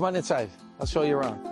come on inside. I'll show you around.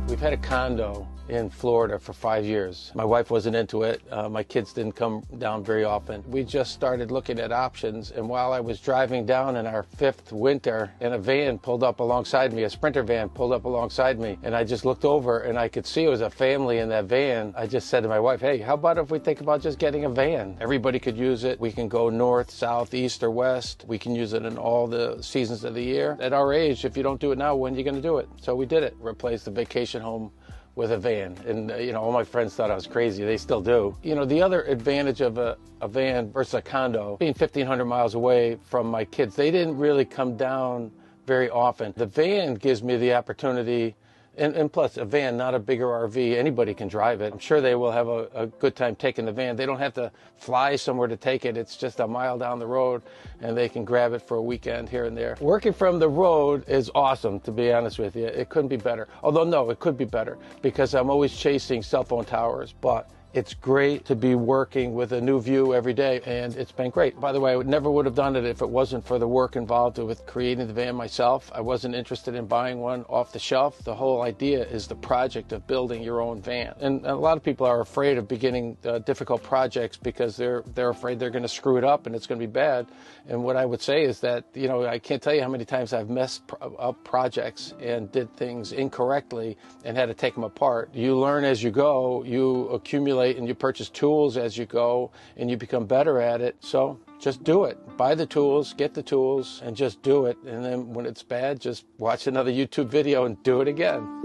We've had a condo in Florida for 5 years. My wife wasn't into it. My kids didn't come down very often. We just started looking at options, and while I was driving down in our 5th winter, and a van pulled up alongside me, a Sprinter van pulled up alongside me, and I just looked over and I could see it was a family in that van. I just said to my wife, hey, how about if we think about just getting a van? Everybody could use it. We can go north, south, east, or west. We can use it in all the seasons of the year. At our age, if you don't do it now, when are you going to do it? So we did it. Replaced the vacation home with a van. And all my friends thought I was crazy. They still do. The other advantage of a van versus a condo, being 1,500 miles away from my kids, they didn't really come down very often. The van gives me the opportunity, and plus a van, not a bigger RV, anybody can drive it. I'm sure they will have a good time taking the van. They don't have to fly somewhere to take it. It's just a mile down the road and they can grab it for a weekend here and there. Working from the road is awesome, to be honest with you. It couldn't be better. Although no, it could be better because I'm always chasing cell phone towers, but it's great to be working with a new view every day, and it's been great. By the way, I never would have done it if it wasn't for the work involved with creating the van myself. I wasn't interested in buying one off the shelf. The whole idea is the project of building your own van. And a lot of people are afraid of beginning difficult projects because they're afraid they're going to screw it up and it's going to be bad. And what I would say is that, I can't tell you how many times I've messed up projects and did things incorrectly and had to take them apart. You learn as you go, you accumulate and you purchase tools as you go and you become better at it. So just do it. Buy the tools, get the tools, and just do it. And then when it's bad, just watch another YouTube video and do it again.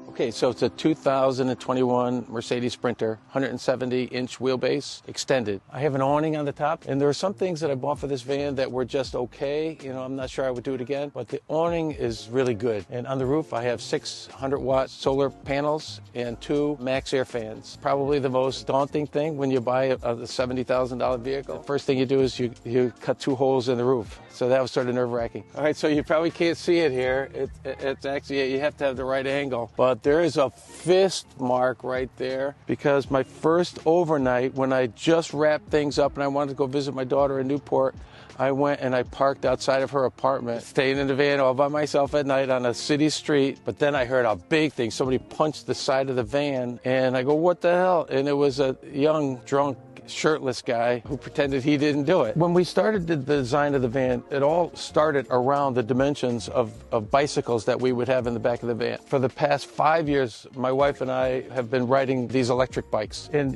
Okay, so it's a 2021 Mercedes Sprinter, 170-inch wheelbase, extended. I have an awning on the top, and there are some things that I bought for this van that were just okay. I'm not sure I would do it again, but the awning is really good. And on the roof, I have 600-watt solar panels and 2 max air fans. Probably the most daunting thing when you buy a $70,000 vehicle. First thing you do is you cut 2 holes in the roof. So that was sort of nerve-wracking. All right, so you probably can't see it here. It's actually, you have to have the right angle. But there is a fist mark right there because my first overnight, when I just wrapped things up and I wanted to go visit my daughter in Newport, I went and I parked outside of her apartment, staying in the van all by myself at night on a city street. But then I heard a big thing. Somebody punched the side of the van, and I go, what the hell? And it was a young, drunk, shirtless guy who pretended he didn't do it. When we started the design of the van, it all started around the dimensions of bicycles that we would have in the back of the van. For the past 5 years, my wife and I have been riding these electric bikes. And,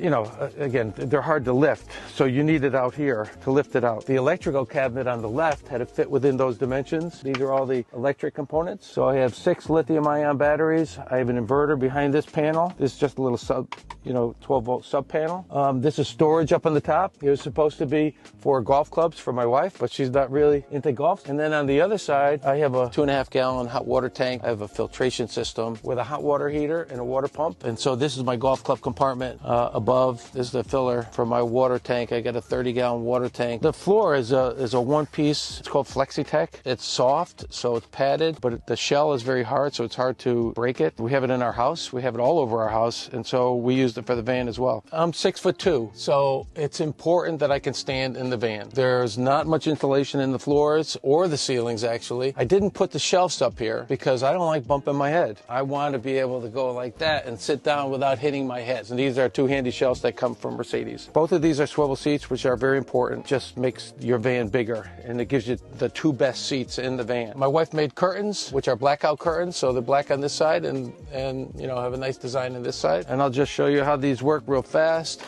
again, they're hard to lift, so you need it out here to lift it out. The electrical cabinet on the left had to fit within those dimensions. These are all the electric components. So I have 6 lithium-ion batteries. I have an inverter behind this panel. This is just a little 12-volt sub panel. This is storage up on the top. It was supposed to be for golf clubs for my wife, but she's not really into golf. And then on the other side, I have a 2.5-gallon hot water tank. I have a filtration system with a hot water heater and a water pump. And so this is my golf club compartment. Above, this is the filler for my water tank. I got a 30-gallon water tank. The floor is a one-piece. It's called FlexiTech. It's soft, so it's padded, but the shell is very hard, so it's hard to break it. We have it in our house. We have it all over our house, and so we used it for the van as well. I'm 6'2", so it's important that I can stand in the van. There's not much insulation in the floors or the ceilings, actually. I didn't put the shelves up here because I don't like bumping my head. I want to be able to go like that and sit down without hitting my head. And these are 2 handy shelves that come from Mercedes. Both of these are swivel seats, which are very important. Just makes your van bigger, and it gives you the 2 best seats in the van. My wife made curtains, which are blackout curtains, so they're black on this side and have a nice design on this side. And I'll just show you how these work real fast.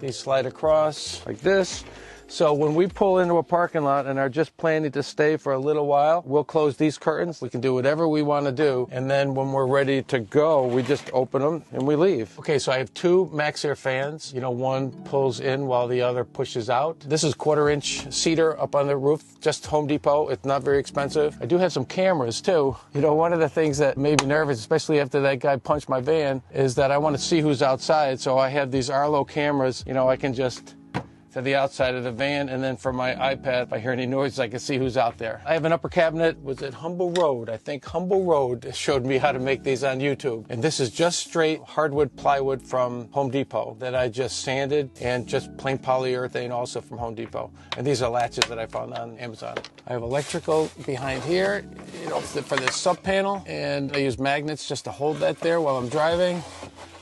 These slide across like this. So when we pull into a parking lot and are just planning to stay for a little while, we'll close these curtains. We can do whatever we want to do. And then when we're ready to go, we just open them and we leave. Okay, so I have 2 max air fans. One pulls in while the other pushes out. This is 1/4-inch cedar up on the roof, just Home Depot. It's not very expensive. I do have some cameras too. One of the things that made me nervous, especially after that guy punched my van, is that I want to see who's outside. So I have these Arlo cameras. I can just to the outside of the van, and then for my iPad, if I hear any noise, I can see who's out there. I have an upper cabinet. Was it Humble Road? I think Humble Road showed me how to make these on YouTube. And this is just straight hardwood plywood from Home Depot that I just sanded, and just plain polyurethane also from Home Depot. And these are latches that I found on Amazon. I have electrical behind here, for this sub panel, and I use magnets just to hold that there while I'm driving.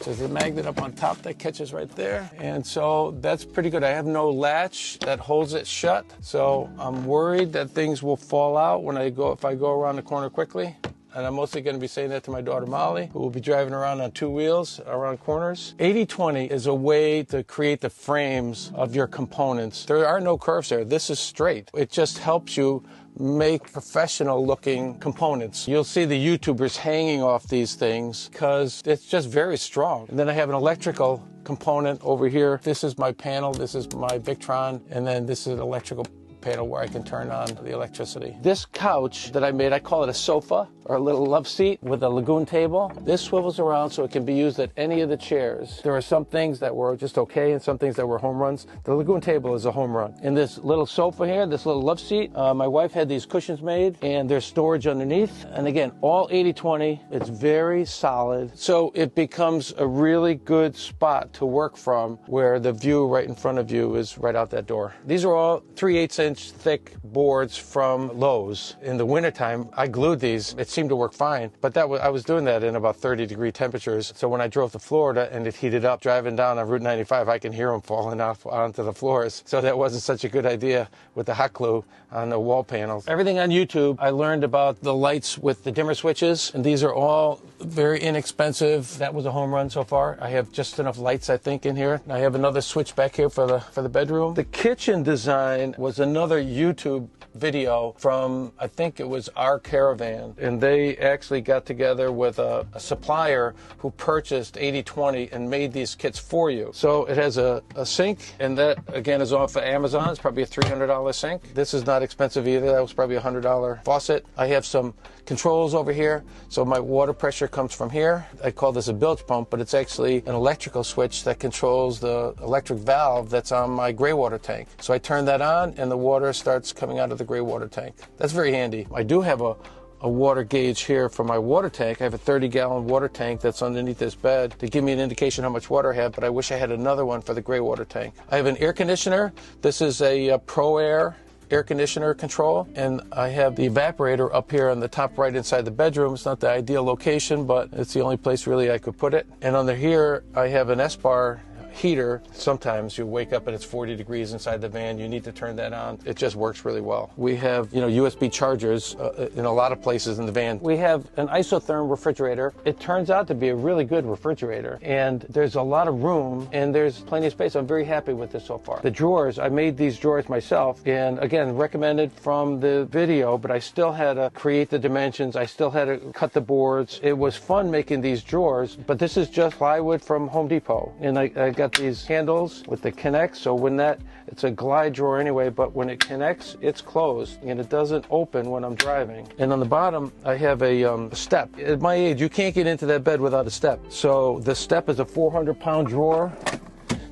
So there's a magnet up on top that catches right there. And so that's pretty good. I have no latch that holds it shut. So I'm worried that things will fall out if I go around the corner quickly. And I'm mostly going to be saying that to my daughter Molly, who will be driving around on 2 wheels around corners. 80-20 is a way to create the frames of your components. There are no curves there. This is straight. It just helps you make professional looking components. You'll see the YouTubers hanging off these things because it's just very strong. And then I have an electrical component over here. This is my panel. This is my Victron. And then this is an electrical panel where I can turn on the electricity. This couch that I made, I call it a sofa or a little love seat with a lagoon table. This swivels around so it can be used at any of the chairs. There are some things that were just okay and some things that were home runs. The lagoon table is a home run. And this little sofa here, this little love seat, my wife had these cushions made, and there's storage underneath. And again, all 80-20. It's very solid. So it becomes a really good spot to work from where the view right in front of you is right out that door. These are all 3/8 inch thick boards from Lowe's. In the wintertime, I glued these. It seemed to work fine, but I was doing that in about 30-degree temperatures. So when I drove to Florida and it heated up, driving down on Route 95, I can hear them falling off onto the floors. So that wasn't such a good idea with the hot glue on the wall panels. Everything on YouTube, I learned about the lights with the dimmer switches, and these are all very inexpensive. That was a home run so far. I have just enough lights, I think, in here. I have another switch back here for the bedroom. The kitchen design was another YouTube video from, I think it was Our Caravan, and they actually got together with a supplier who purchased 80-20 and made these kits for you. So it has a sink, and that again is off of Amazon. It's probably a $300 sink. This is not expensive either. That was probably a $100 faucet. I have some controls over here, so my water pressure comes from here. I call this a bilge pump, but it's actually an electrical switch that controls the electric valve that's on my gray water tank. So I turn that on and the water starts coming out of the gray water tank. That's very handy. I do have a water gauge here for my water tank. I have a 30-gallon water tank that's underneath this bed to give me an indication how much water I have, but I wish I had another one for the gray water tank. I have an air conditioner. This is a Pro Air air conditioner control, and I have the evaporator up here on the top right inside the bedroom. It's not the ideal location, but it's the only place really I could put it. And under here I have an S-bar heater. Sometimes you wake up and it's 40 degrees inside the van. You need to turn that on. It just works really well. We have, USB chargers in a lot of places in the van. We have an isotherm refrigerator. It turns out to be a really good refrigerator, and there's a lot of room and there's plenty of space. I'm very happy with this so far. The drawers, I made these drawers myself, and again, recommended from the video, but I still had to create the dimensions. I still had to cut the boards. It was fun making these drawers, but this is just plywood from Home Depot, and I got these handles with the connect, so when it's a glide drawer anyway, but when it connects, it's closed and it doesn't open when I'm driving. And on the bottom, I have a step. At my age, you can't get into that bed without a step. So the step is a 400-pound drawer.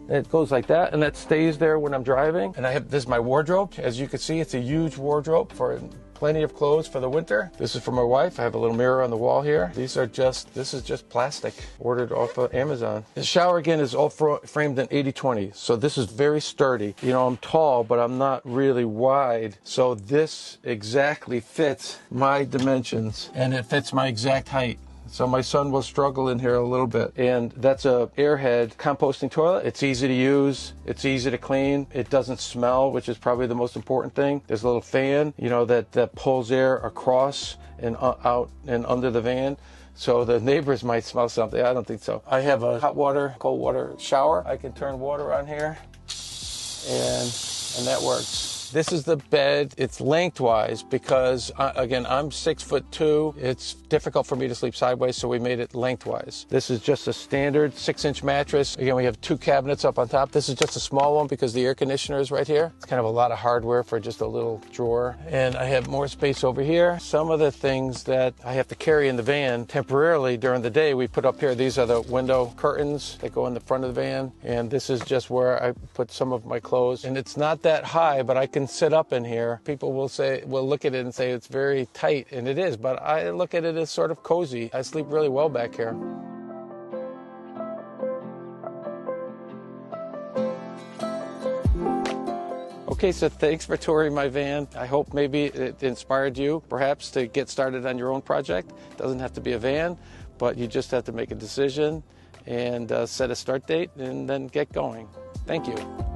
It goes like that, and that stays there when I'm driving. And this is my wardrobe. As you can see, it's a huge wardrobe for plenty of clothes for the winter. This is for my wife. I have a little mirror on the wall here. This is just plastic, ordered off of Amazon. The shower, again, is all framed in 80-20. So this is very sturdy. I'm tall, but I'm not really wide. So this exactly fits my dimensions, and it fits my exact height. So my son will struggle in here a little bit. And that's a Airhead composting toilet. It's easy to use. It's easy to clean. It doesn't smell, which is probably the most important thing. There's a little fan, that pulls air across and out and under the van. So the neighbors might smell something. I don't think so. I have a hot water, cold water shower. I can turn water on here, and that works. This is the bed. It's lengthwise because, again, I'm 6'2". It's difficult for me to sleep sideways, so we made it lengthwise. This is just a standard 6-inch mattress. Again, we have 2 cabinets up on top. This is just a small one because the air conditioner is right here. It's kind of a lot of hardware for just a little drawer. And I have more space over here. Some of the things that I have to carry in the van temporarily during the day, we put up here. These are the window curtains that go in the front of the van. And this is just where I put some of my clothes. And it's not that high, but I can sit up in here. People will look at it and say it's very tight, and it is, but I look at it as sort of cozy. I sleep really well back here. Okay, so thanks for touring my van. I hope maybe it inspired you perhaps to get started on your own project. It doesn't have to be a van, but you just have to make a decision and set a start date and then get going. Thank you.